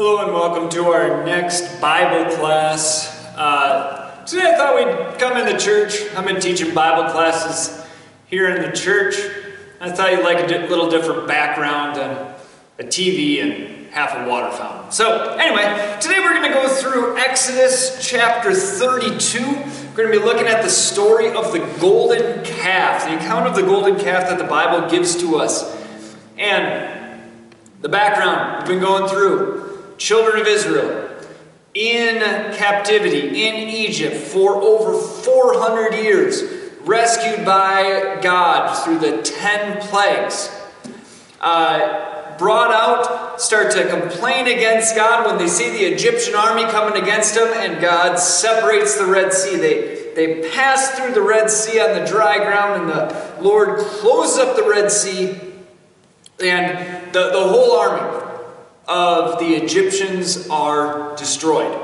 Hello and welcome to our next Bible class. Today I thought we'd come in the church. I've been teaching Bible classes here in the church. I thought you'd like a little different background than a TV and half a water fountain. So anyway, today we're going to go through Exodus chapter 32. We're going to be looking at the story of the golden calf, the account of the golden calf that the Bible gives to us. And the background we've been going through. Children of Israel in captivity in Egypt for over 400 years, rescued by God through the 10 plagues. Brought out, start to complain against God when they see the Egyptian army coming against them, and God separates the Red Sea. They pass through the Red Sea on the dry ground, and the Lord closes up the Red Sea, and the whole army of the Egyptians are destroyed.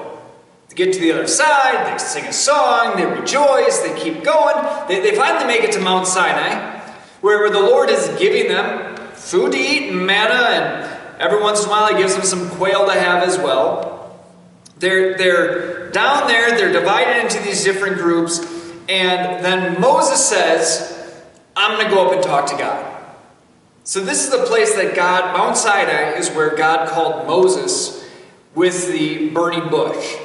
They get to the other side, they sing a song, they rejoice, they keep going. They finally make it to Mount Sinai, where the Lord is giving them food to eat and manna, and every once in a while He gives them some quail to have as well. They're down there, they're divided into these different groups, and then Moses says, I'm going to go up and talk to God. So this is the place that God, Mount Sinai, is where God called Moses with the burning bush.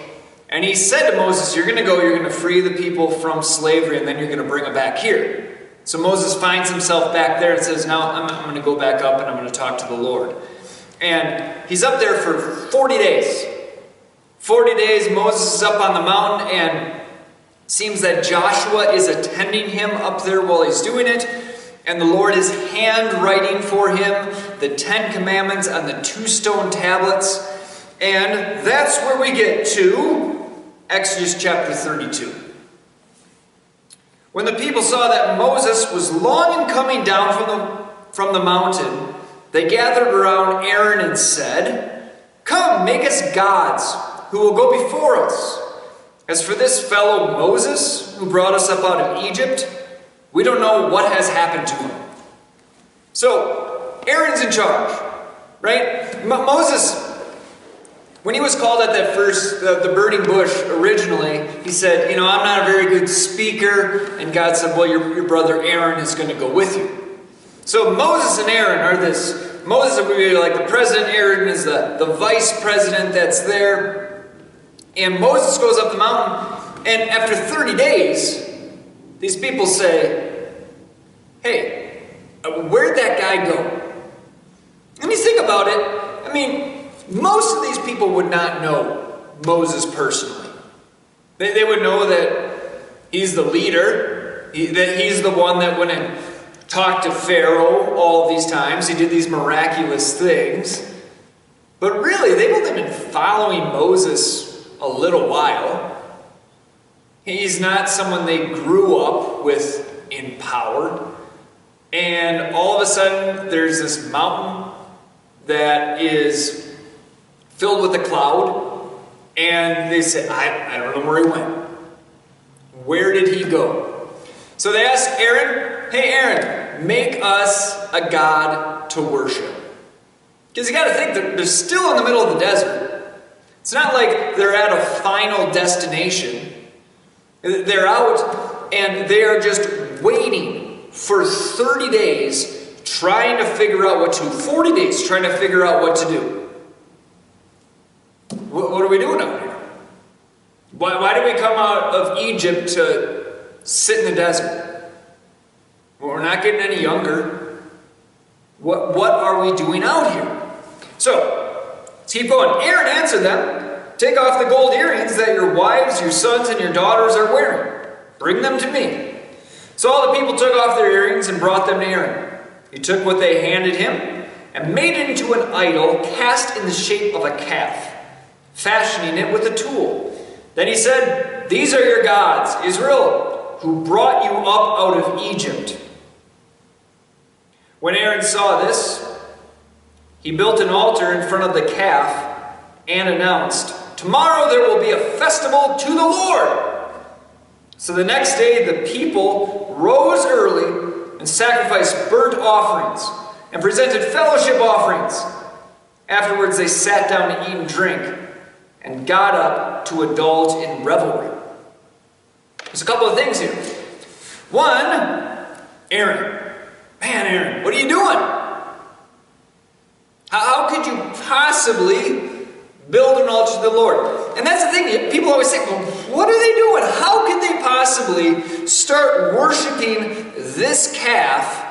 And He said to Moses, you're going to go, you're going to free the people from slavery, and then you're going to bring them back here. So Moses finds himself back there and says, now I'm going to go back up and I'm going to talk to the Lord. And he's up there for 40 days. 40 days, Moses is up on the mountain, and it seems that Joshua is attending him up there while he's doing it. And the Lord is handwriting for him the 10 Commandments on the 2 stone tablets. And that's where we get to Exodus chapter 32. When the people saw that Moses was long in coming down from the mountain, they gathered around Aaron and said, come, make us gods who will go before us. As for this fellow Moses, who brought us up out of Egypt, we don't know what has happened to him. So, Aaron's in charge, right? Moses, when he was called at that first, the burning bush originally, he said, I'm not a very good speaker. And God said, well, your brother Aaron is going to go with you. So Moses and Aaron are this. Moses would be like the president. Aaron is the vice president that's there. And Moses goes up the mountain. And after 30 days, these people say, hey, where'd that guy go? When you think about it, most of these people would not know Moses personally. They would know that he's the leader, that he's the one that went and talked to Pharaoh all these times. He did these miraculous things. But really, they've only been following Moses a little while. He's not someone they grew up with in power. And all of a sudden, there's this mountain that is filled with a cloud. And they say, I don't know where he went. Where did he go? So they ask Aaron, hey Aaron, make us a god to worship. Because you got to think, they're still in the middle of the desert. It's not like they're at a final destination. They're out and they are just waiting for 30 days trying to figure out what to do. 40 days trying to figure out what to do. What are we doing out here? Why did we come out of Egypt to sit in the desert? Well, we're not getting any younger. What are we doing out here? So, let's keep going. Aaron answered them. Take off the gold earrings that your wives, your sons, and your daughters are wearing. Bring them to me. So all the people took off their earrings and brought them to Aaron. He took what they handed him and made it into an idol cast in the shape of a calf, fashioning it with a tool. Then he said, these are your gods, Israel, who brought you up out of Egypt. When Aaron saw this, he built an altar in front of the calf and announced, tomorrow there will be a festival to the Lord. So the next day the people rose early and sacrificed burnt offerings and presented fellowship offerings. Afterwards, they sat down to eat and drink and got up to indulge in revelry. There's a couple of things here. One, Aaron. Man, Aaron, what are you doing? How could you possibly build an altar to the Lord? And that's the thing. People always say, well, what are they doing? How could they possibly start worshiping this calf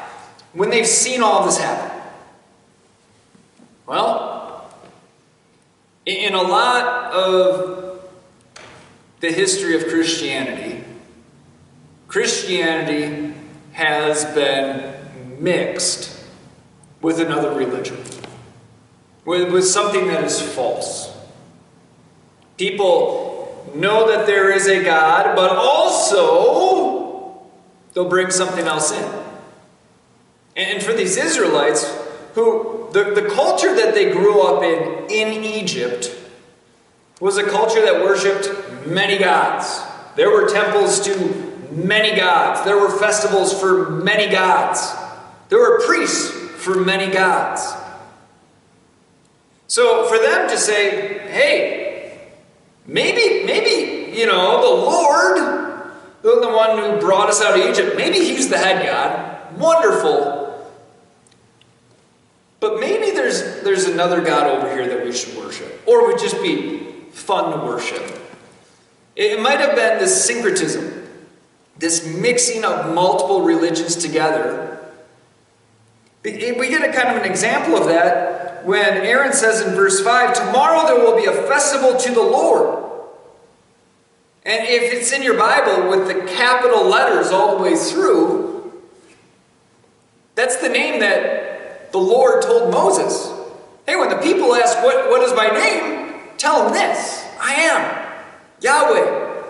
when they've seen all this happen? Well, in a lot of the history of Christianity, Christianity has been mixed with another religion, with something that is false. People know that there is a God, but also they'll bring something else in. And for these Israelites, who the culture that they grew up in Egypt was a culture that worshipped many gods. There were temples to many gods. There were festivals for many gods. There were priests for many gods. So for them to say, hey, maybe, the Lord, the one who brought us out of Egypt, maybe he's the head God. Wonderful. But maybe there's another God over here that we should worship. Or it would just be fun to worship. It might have been this syncretism, this mixing of multiple religions together. We get a kind of an example of that when Aaron says in verse 5, tomorrow there will be a festival to the Lord. And if it's in your Bible with the capital letters all the way through, that's the name that the Lord told Moses. Hey, when the people ask, what is my name? Tell them this. I am Yahweh.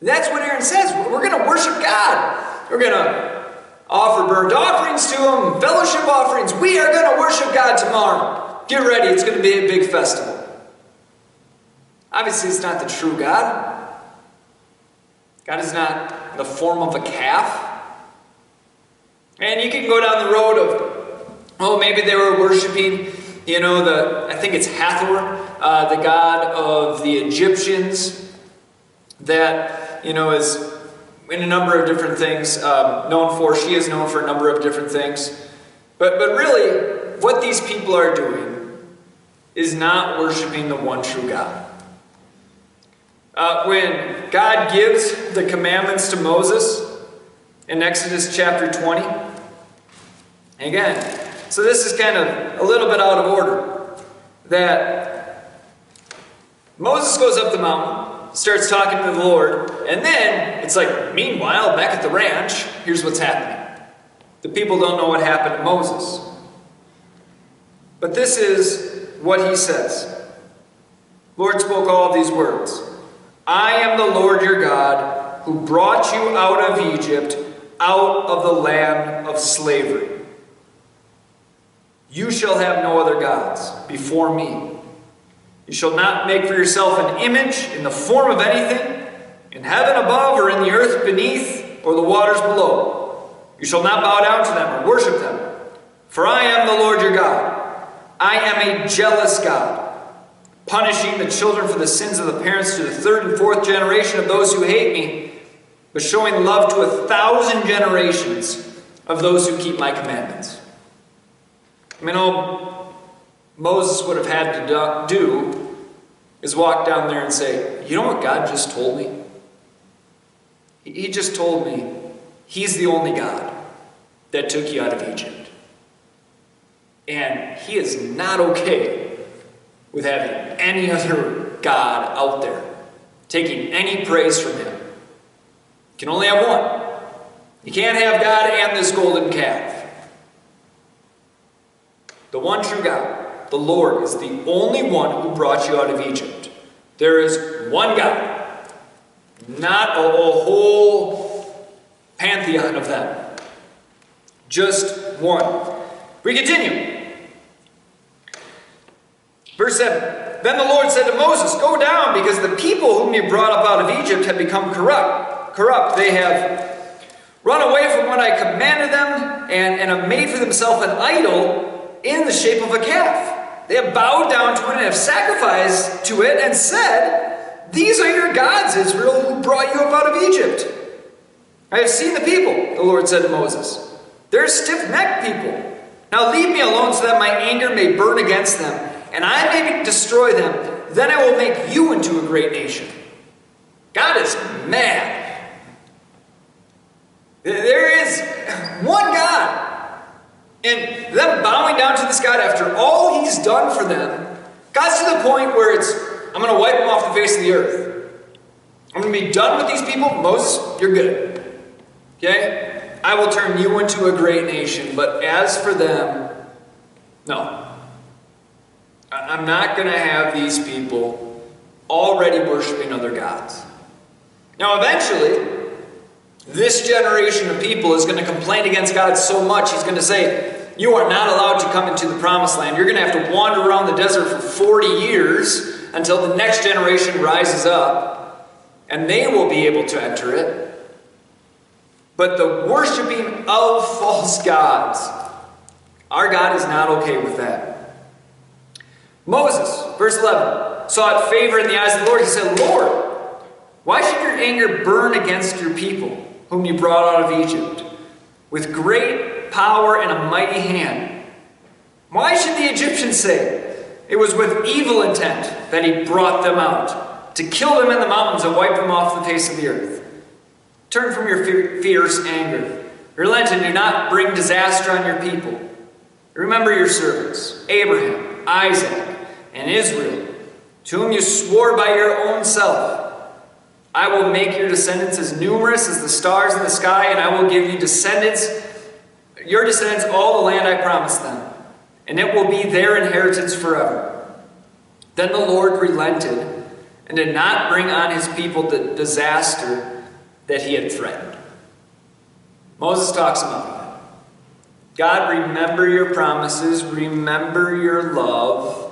That's what Aaron says. We're going to worship God. We're going to offer burnt offerings to Him, fellowship offerings. We are going to worship God tomorrow. Get ready. It's going to be a big festival. Obviously, it's not the true God. God is not in the form of a calf. And you can go down the road of, maybe they were worshiping, I think it's Hathor, the god of the Egyptians, that, is in a number of different things she is known for a number of different things. But really, what these people are doing is not worshiping the one true God. When God gives the commandments to Moses in Exodus chapter 20, again, so this is kind of a little bit out of order, that Moses goes up the mountain, starts talking to the Lord, and then it's like, meanwhile, back at the ranch, here's what's happening. The people don't know what happened to Moses. But this is what he says. Lord spoke all of these words. I am the Lord your God, who brought you out of Egypt, out of the land of slavery. You shall have no other gods before me. You shall not make for yourself an image in the form of anything, in heaven above or in the earth beneath or the waters below. You shall not bow down to them or worship them. For I am the Lord your God. I am a jealous God, punishing the children for the sins of the parents to the third and fourth generation of those who hate me, but showing love to 1,000 generations of those who keep my commandments. All Moses would have had to do is walk down there and say, you know what God just told me? He just told me He's the only God that took you out of Egypt. And He is not okay with having any other God out there taking any praise from Him. You can only have one. You can't have God and this golden calf. The one true God, the Lord, is the only one who brought you out of Egypt. There is one God, not a whole pantheon of them. Just one. We continue. Verse 7. Then the Lord said to Moses, go down, because the people whom you brought up out of Egypt have become corrupt. They have run away from what I commanded them, and have made for themselves an idol, in the shape of a calf. They have bowed down to it and have sacrificed to it and said, "These are your gods, Israel, who brought you up out of Egypt." "I have seen the people," the Lord said to Moses. "They're stiff-necked people. Now leave me alone so that my anger may burn against them, and I may destroy them. Then I will make you into a great nation." God is mad. There is one God. And them bowing down to this God after all he's done for them, God's to the point where I'm going to wipe them off the face of the earth. I'm going to be done with these people. Moses, you're good. Okay? I will turn you into a great nation. But as for them, no. I'm not going to have these people already worshiping other gods. Now, eventually, this generation of people is going to complain against God so much, he's going to say, "You are not allowed to come into the promised land. You're going to have to wander around the desert for 40 years until the next generation rises up, and they will be able to enter it." But the worshiping of false gods, our God is not okay with that. Moses, verse 11, sought favor in the eyes of the Lord. He said, "Lord, why should your anger burn against your people, whom you brought out of Egypt, with great power and a mighty hand? Why should the Egyptians say, 'It was with evil intent that he brought them out, to kill them in the mountains and wipe them off the face of the earth?' Turn from your fierce anger. Relent and do not bring disaster on your people. Remember your servants, Abraham, Isaac, and Israel, to whom you swore by your own self. I will make your descendants as numerous as the stars in the sky, and I will give you your descendants, all the land I promised them, and it will be their inheritance forever." Then the Lord relented and did not bring on his people the disaster that he had threatened. Moses talks about that. God, remember your promises, remember your love.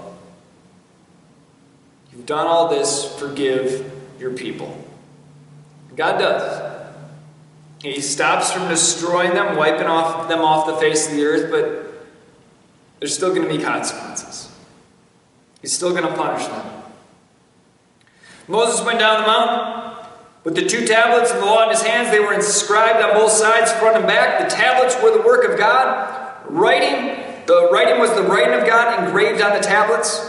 You've done all this, forgive your people. God does. He stops from destroying them, wiping them off the face of the earth, but there's still going to be consequences. He's still going to punish them. Moses went down the mountain with the 2 tablets and the law in his hands. They were inscribed on both sides, front and back. The tablets were the work of God. The writing was the writing of God engraved on the tablets.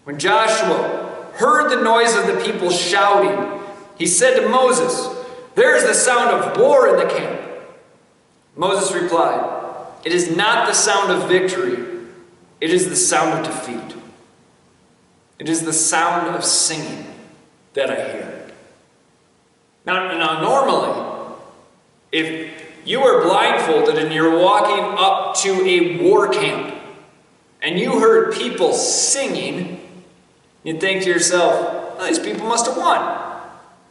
When Joshua heard the noise of the people shouting, he said to Moses, "There is the sound of war in the camp." Moses replied, "It is not the sound of victory. It is the sound of defeat. It is the sound of singing that I hear." Now normally, if you were blindfolded and you're walking up to a war camp and you heard people singing, you'd think to yourself, "Well, these people must have won.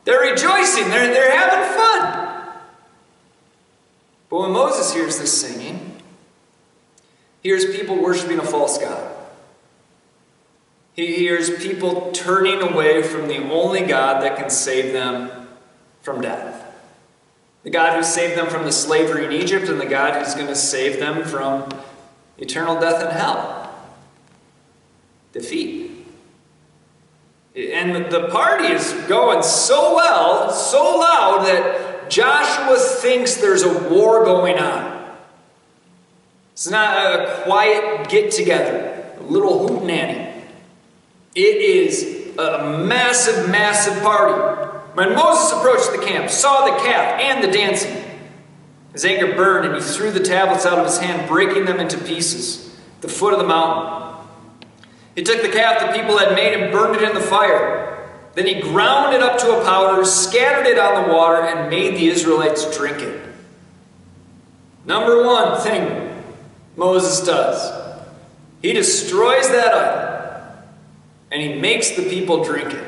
They're rejoicing. They're having fun." But when Moses hears this singing, he hears people worshiping a false god. He hears people turning away from the only God that can save them from death. The God who saved them from the slavery in Egypt, and the God who's going to save them from eternal death in hell. Defeat. And the party is going so well, so loud, that Joshua thinks there's a war going on. It's not a quiet get-together, a little hootenanny. It is a massive, massive party. When Moses approached the camp, saw the calf and the dancing, his anger burned, and he threw the tablets out of his hand, breaking them into pieces at the foot of the mountain. He took the calf the people had made and burned it in the fire. Then he ground it up to a powder, scattered it on the water, and made the Israelites drink it. Number one thing Moses does, he destroys that idol, and he makes the people drink it.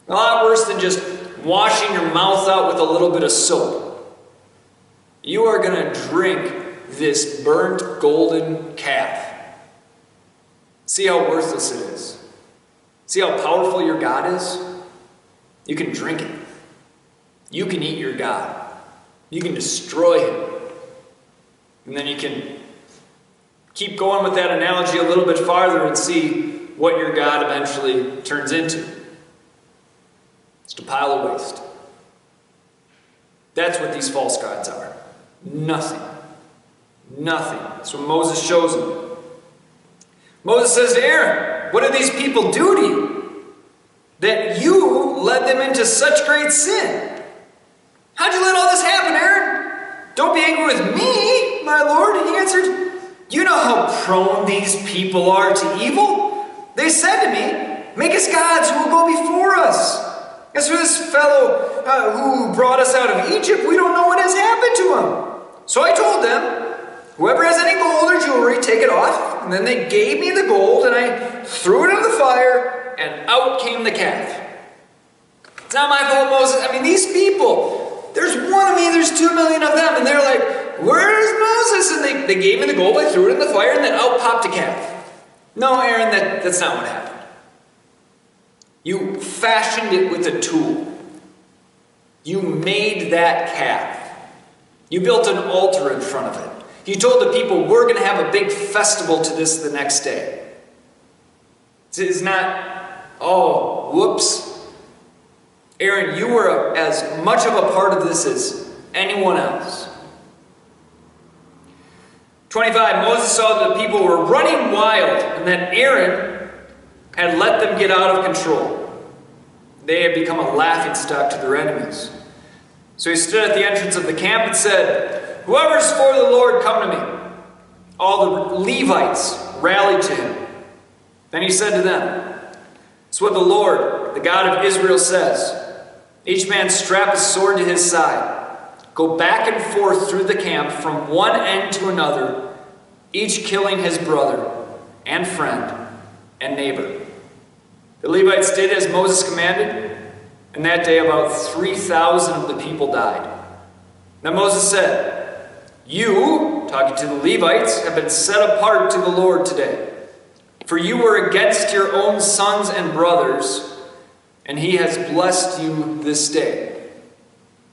A lot worse than just washing your mouth out with a little bit of soap. You are going to drink this burnt golden calf. See how worthless it is. See how powerful your God is? You can drink it. You can eat your God. You can destroy him. And then you can Keep going with that analogy a little bit farther and see what your God eventually turns into. Just a pile of waste. That's what these false gods are. Nothing. Nothing. That's what Moses shows them. Moses says to Aaron, what did these people do to you? That you led them into such great sin. How'd you let all this happen, Aaron? Don't be angry with me, my Lord. He answered, you know how prone these people are to evil? They said to me, make us gods who will go before us. As for this fellow who brought us out of Egypt, we don't know what has happened to him. So I told them, whoever has any gold or jewelry, take it off. And then they gave me the gold, and I threw it into the fire, and out came the calf. It's not my fault, Moses. I mean, these people, there's one of me, there's 2 million of them, and they're like, where's Moses? And they gave me the gold, I threw it in the fire, and then out popped a calf. No, Aaron, that's not what happened. You fashioned it with a tool. You made that calf. You built an altar in front of it. You told the people, we're going to have a big festival to this the next day. It's not, oh, whoops. Aaron, you were as much of a part of this as anyone else. 25, Moses saw that the people were running wild and that Aaron had let them get out of control. They had become a laughingstock to their enemies. So he stood at the entrance of the camp and said, whoever's for the Lord, come to me. All the Levites rallied to him. Then he said to them, it's what the Lord, the God of Israel, says. Each man strap his sword to his side. Go back and forth through the camp from one end to another, each killing his brother and friend and neighbor. The Levites did as Moses commanded, and that day about 3,000 of the people died. Then Moses said, you, talking to the Levites, have been set apart to the Lord today. For you were against your own sons and brothers, and he has blessed you this day.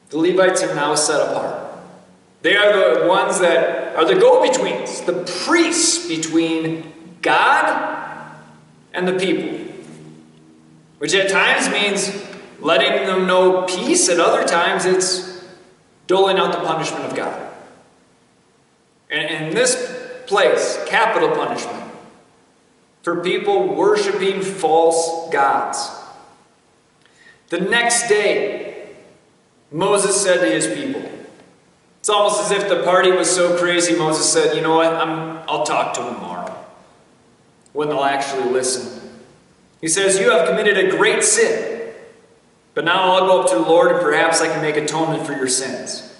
The Levites are now set apart. They are the ones that are the go-betweens, the priests between God and the people. Which at times means letting them know peace, at other times it's doling out the punishment of God. And in this place, capital punishment for people worshiping false gods. The next day, Moses said to his people, it's almost as if the party was so crazy, Moses said, you know what, I'll talk to them tomorrow, when they'll actually listen. He says, you have committed a great sin, but now I'll go up to the Lord and perhaps I can make atonement for your sins.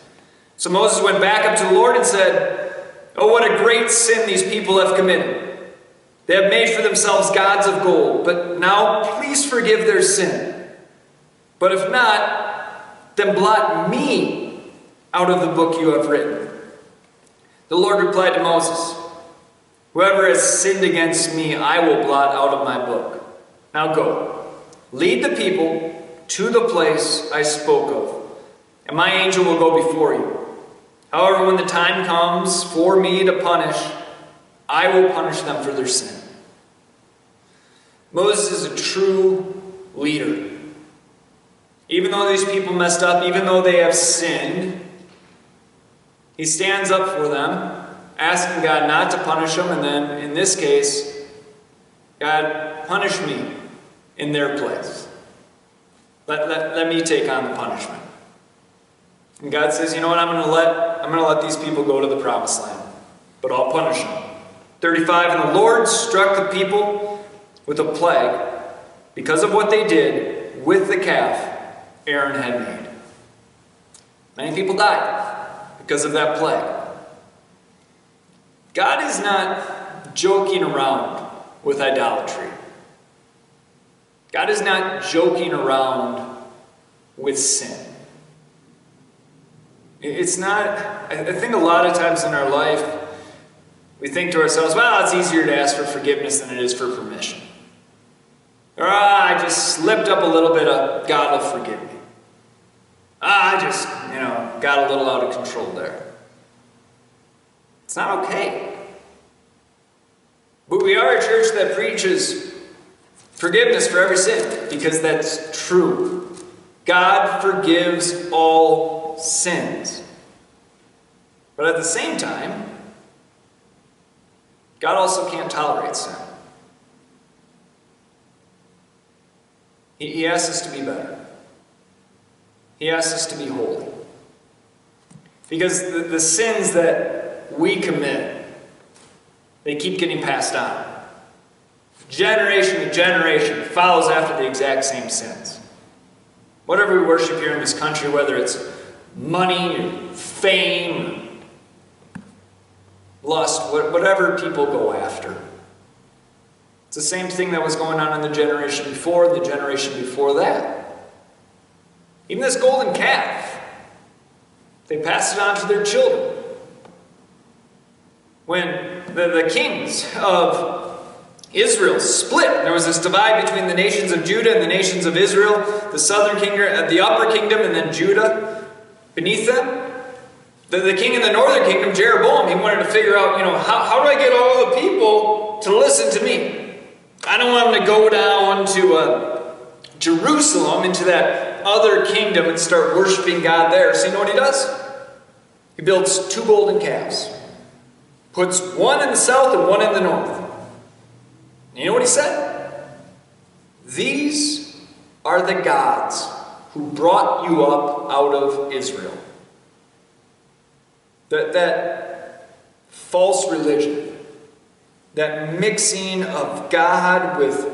So Moses went back up to the Lord and said, oh, what a great sin these people have committed. They have made for themselves gods of gold, but now please forgive their sin. But if not, then blot me out of the book you have written. The Lord replied to Moses, whoever has sinned against me, I will blot out of my book. Now go, lead the people to the place I spoke of, and my angel will go before you. However, when the time comes for me to punish, I will punish them for their sin. Moses is a true leader. Even though these people messed up, even though they have sinned, he stands up for them, asking God not to punish them, and then, in this case, God, punish me in their place. Let me take on the punishment. And God says, you know what, I'm going to let these people go to the promised land, but I'll punish them. 35, and the Lord struck the people with a plague because of what they did with the calf Aaron had made. Many people died because of that plague. God is not joking around with idolatry. God is not joking around with sin. It's not, I think a lot of times in our life, we think to ourselves, well, it's easier to ask for forgiveness than it is for permission. Or, I just slipped up a little bit, God will forgive me. I just, got a little out of control there. It's not okay. But we are a church that preaches forgiveness for every sin, because that's true. God forgives all sins. But at the same time, God also can't tolerate sin. He asks us to be better. He asks us to be holy. Because the sins that we commit, they keep getting passed on. Generation to generation follows after the exact same sins. Whatever we worship here in this country, whether it's money, or fame, or lust, whatever people go after. It's the same thing that was going on in the generation before, the generation before that. Even this golden calf, they passed it on to their children. When the kings of Israel split, there was this divide between the nations of Judah and the nations of Israel, the southern kingdom, the upper kingdom, and then Judah beneath them. The king in the northern kingdom, Jeroboam, he wanted to figure out, how do I get all the people to listen to me? I don't want them to go down to Jerusalem, into that other kingdom, and start worshiping God there. So you know what he does? He builds 2 golden calves. Puts one in the south and one in the north. And you know what he said? These are the gods who brought you up out of Israel. That false religion, that mixing of God with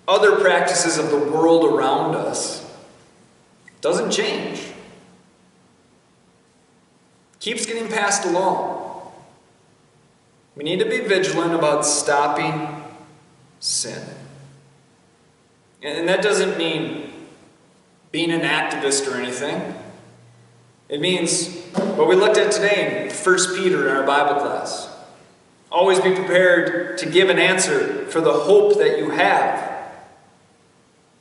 other practices of the world around us, doesn't change. Keeps getting passed along. We need to be vigilant about stopping sin. And that doesn't mean being an activist or anything. It means what we looked at today in 1 Peter in our Bible class. Always be prepared to give an answer for the hope that you have.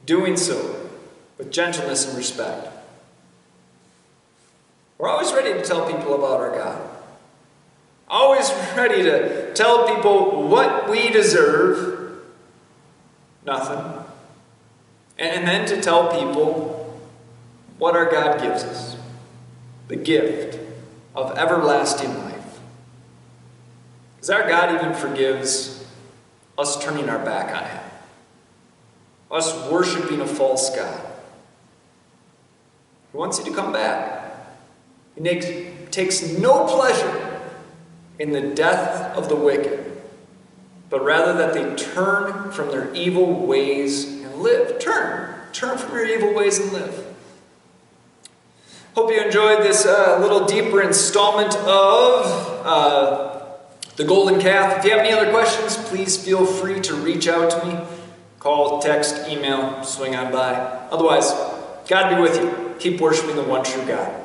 Doing so with gentleness and respect. We're always ready to tell people about our God. Always ready to tell people what we deserve. Nothing. And then to tell people what our God gives us. The gift of everlasting life. Because our God even forgives us turning our back on Him. Us worshiping a false God. He wants you to come back. He takes no pleasure in the death of the wicked, but rather that they turn from their evil ways and live. Turn from your evil ways and live. Hope you enjoyed this little deeper installment of the Golden Calf. If you have any other questions, please feel free to reach out to me. Call, text, email, swing on by. Otherwise, God be with you. Keep worshiping the one true God.